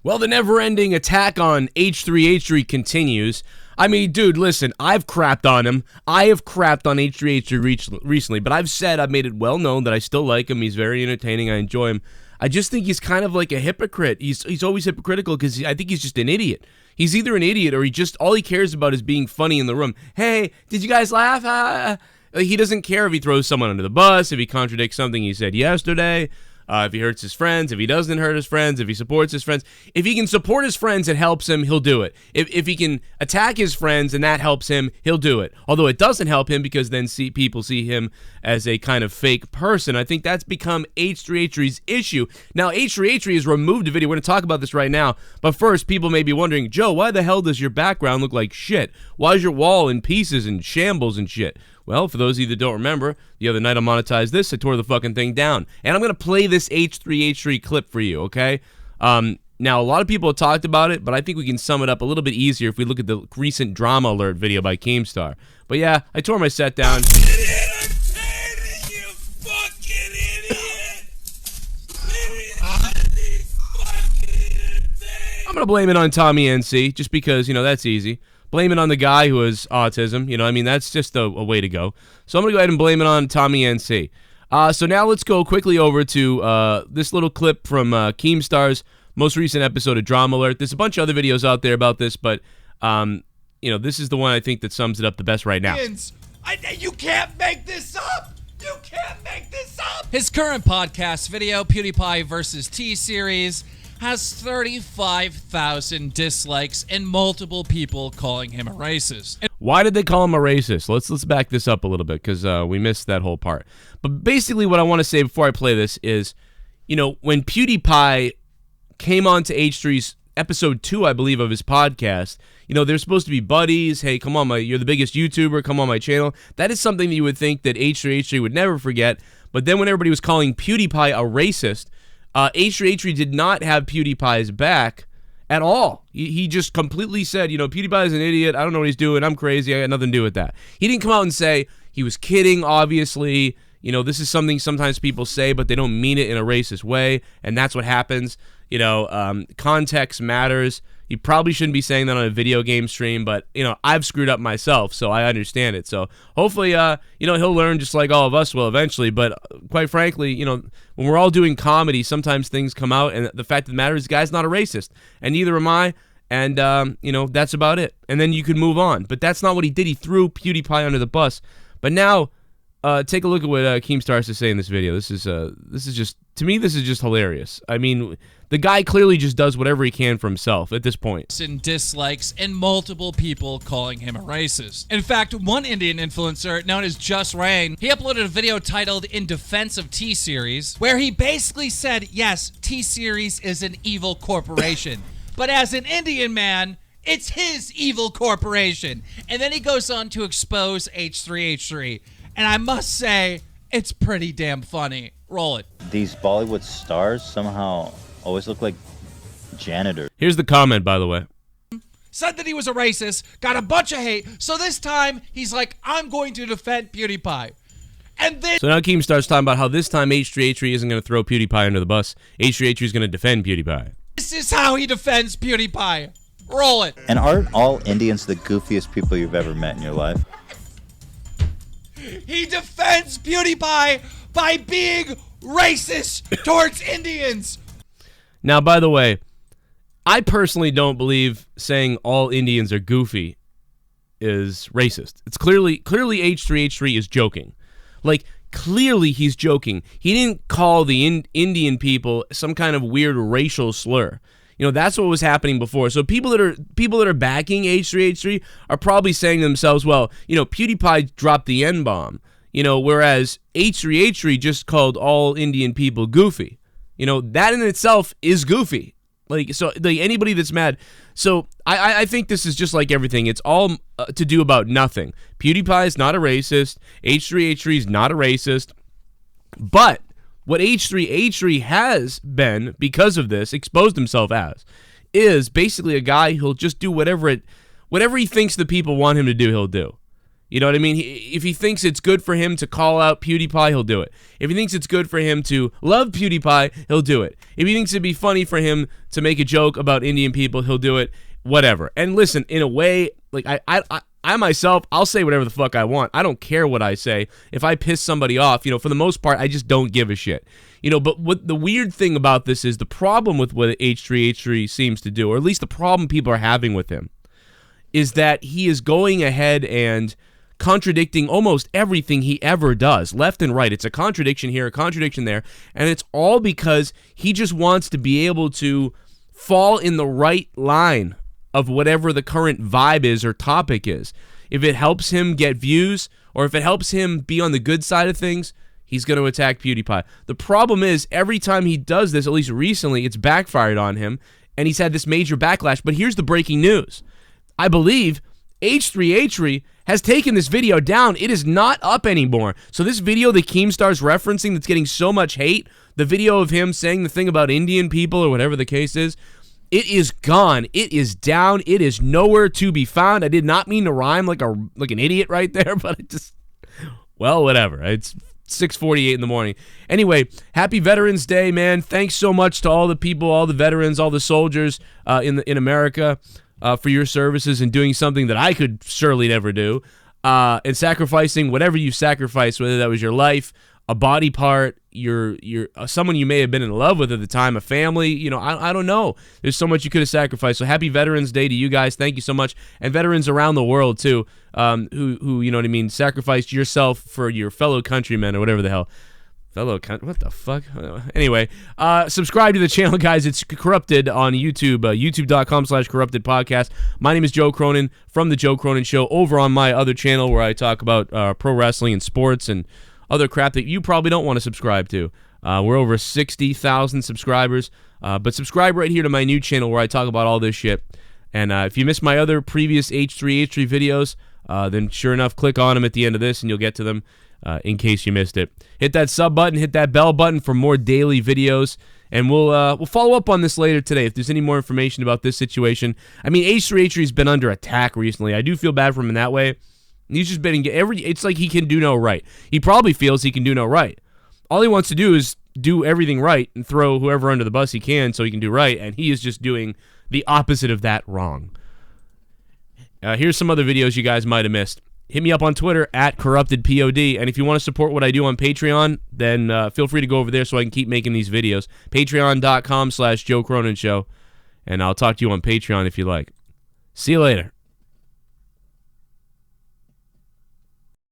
Well, the never-ending attack on H3H3 continues. I mean, dude, listen, I've crapped on him. I have crapped on H3H3 recently, but I've made it well known that I still like him. He's very entertaining. I enjoy him. I just think he's kind of like a hypocrite. He's always hypocritical because I think he's just an idiot. He's either an idiot or all he cares about is being funny in the room. Hey, did you guys laugh? He doesn't care if he throws someone under the bus, if he contradicts something he said yesterday. If he hurts his friends, if he doesn't hurt his friends, if he supports his friends. If he can support his friends, it helps him, he'll do it. If he can attack his friends and that helps him, he'll do it. Although it doesn't help him because then people see him as a kind of fake person. I think that's become H3H3's issue. Now, H3H3 has removed a video. We're going to talk about this right now. But first, people may be wondering, Joe, why the hell does your background look like shit? Why is your wall in pieces and shambles and shit? Well, for those of you that don't remember, the other night I monetized this. I tore the fucking thing down. And I'm going to play this H3H3 clip for you, okay? Now, a lot of people have talked about it, but I think we can sum it up a little bit easier if we look at the recent Drama Alert video by Keemstar. But yeah, I tore my set down. I'm going to blame it on Tommy NC, just because, that's easy. Blame it on the guy who has autism. I mean, that's just a way to go. So I'm going to go ahead and blame it on Tommy NC. So now let's go quickly over to this little clip from Keemstar's most recent episode of Drama Alert. There's a bunch of other videos out there about this, but, this is the one I think that sums it up the best right now. You can't make this up! You can't make this up! His current podcast video, PewDiePie versus T-Series, has 35,000 dislikes and multiple people calling him a racist. Why did they call him a racist? Let's back this up a little bit because we missed that whole part. But basically what I want to say before I play this is, when PewDiePie came on to H3's episode 2, I believe, of his podcast, they're supposed to be buddies. Hey, come on, you're the biggest YouTuber. Come on my channel. That is something that you would think that H3H3 would never forget. But then when everybody was calling PewDiePie a racist, H3H3 did not have PewDiePie's back at all. He just completely said, PewDiePie's an idiot. I don't know what he's doing. I'm crazy. I got nothing to do with that. He didn't come out and say he was kidding, obviously. This is something sometimes people say, but they don't mean it in a racist way, and that's what happens. Context matters. He probably shouldn't be saying that on a video game stream, but, I've screwed up myself, so I understand it. So hopefully, he'll learn just like all of us will eventually. But quite frankly, when we're all doing comedy, sometimes things come out, and the fact of the matter is the guy's not a racist, and neither am I, and, that's about it. And then you can move on. But that's not what he did. He threw PewDiePie under the bus. But now, take a look at what Keemstar has to say in this video. This is just, to me, this is just hilarious. I mean, the guy clearly just does whatever he can for himself at this point. And dislikes and multiple people calling him a racist. In fact, one Indian influencer known as Just Rain, he uploaded a video titled In Defense of T-Series, where he basically said, yes, T-Series is an evil corporation. But as an Indian man, it's his evil corporation. And then he goes on to expose H3H3. And I must say, it's pretty damn funny. Roll it. These Bollywood stars somehow always look like janitors. Here's the comment, by the way. Said that he was a racist, got a bunch of hate, so this time he's like, I'm going to defend PewDiePie. And then so now Keemstar's talking about how this time H3H3 isn't going to throw PewDiePie under the bus. H3H3 is going to defend PewDiePie. This is how he defends PewDiePie. Roll it. And aren't all Indians the goofiest people you've ever met in your life? He defends PewDiePie by being racist towards Indians. Now, by the way, I personally don't believe saying all Indians are goofy is racist. It's clearly H3H3 is joking. Like, clearly he's joking. He didn't call the Indian people some kind of weird racial slur. That's what was happening before. So people that are backing H3H3 are probably saying to themselves, well, PewDiePie dropped the N-bomb, whereas H3H3 just called all Indian people goofy. That in itself is goofy. Anybody that's mad. So I think this is just like everything. It's all to do about nothing. PewDiePie is not a racist. H3H3 is not a racist. But what H3H3 has been, because of this, exposed himself as, is basically a guy who'll just do whatever he thinks the people want him to do, he'll do. You know what I mean? If he thinks it's good for him to call out PewDiePie, he'll do it. If he thinks it's good for him to love PewDiePie, he'll do it. If he thinks it'd be funny for him to make a joke about Indian people, he'll do it. Whatever. And listen, in a way, like I myself, I'll say whatever the fuck I want. I don't care what I say. If I piss somebody off, you know, for the most part, I just don't give a shit. You know, but what the weird thing about this is the problem with what H3H3 seems to do, or at least the problem people are having with him, is that he is going ahead and contradicting almost everything he ever does, left and right. It's a contradiction here, a contradiction there, and it's all because he just wants to be able to fall in the right line of whatever the current vibe is or topic is. If it helps him get views, or if it helps him be on the good side of things, he's going to attack PewDiePie. The problem is, every time he does this, at least recently, it's backfired on him, and he's had this major backlash. But here's the breaking news. I believe H3H3 has taken this video down. It is not up anymore. So this video that Keemstar's referencing that's getting so much hate, the video of him saying the thing about Indian people or whatever the case is, it is gone. It is down. It is nowhere to be found. I did not mean to rhyme like an idiot right there, but it just, well, whatever. It's 6:48 in the morning. Anyway, happy Veterans Day, man. Thanks so much to all the people, all the veterans, all the soldiers in America. For your services and doing something that I could surely never do, and sacrificing whatever you sacrificed, whether that was your life, a body part, your someone you may have been in love with at the time, a family, you know, I don't know. There's so much you could have sacrificed. So happy Veterans Day to you guys. Thank you so much. And veterans around the world too, who you know what I mean, sacrificed yourself for your fellow countrymen or whatever the hell. What the fuck? Anyway, subscribe to the channel, guys. It's Corrupted on YouTube, youtube.com/corruptedpodcast. My name is Joe Cronin from The Joe Cronin Show, over on my other channel where I talk about pro wrestling and sports and other crap that you probably don't want to subscribe to. We're over 60,000 subscribers, but subscribe right here to my new channel where I talk about all this shit. And if you missed my other previous H3H3 videos, then sure enough, click on them at the end of this and you'll get to them. In case you missed it, hit that sub button, hit that bell button for more daily videos, and we'll follow up on this later today if there's any more information about this situation. I mean, H3H3's been under attack recently. I do feel bad for him in that way. He's just been it's like he can do no right. He probably feels he can do no right. All he wants to do is do everything right and throw whoever under the bus he can so he can do right, and he is just doing the opposite of that wrong. Here's some other videos you guys might have missed. Hit me up on Twitter at CorruptedPOD, and if you want to support what I do on Patreon, then feel free to go over there so I can keep making these videos. Patreon.com/Joe Cronin Show, and I'll talk to you on Patreon if you like. See you later.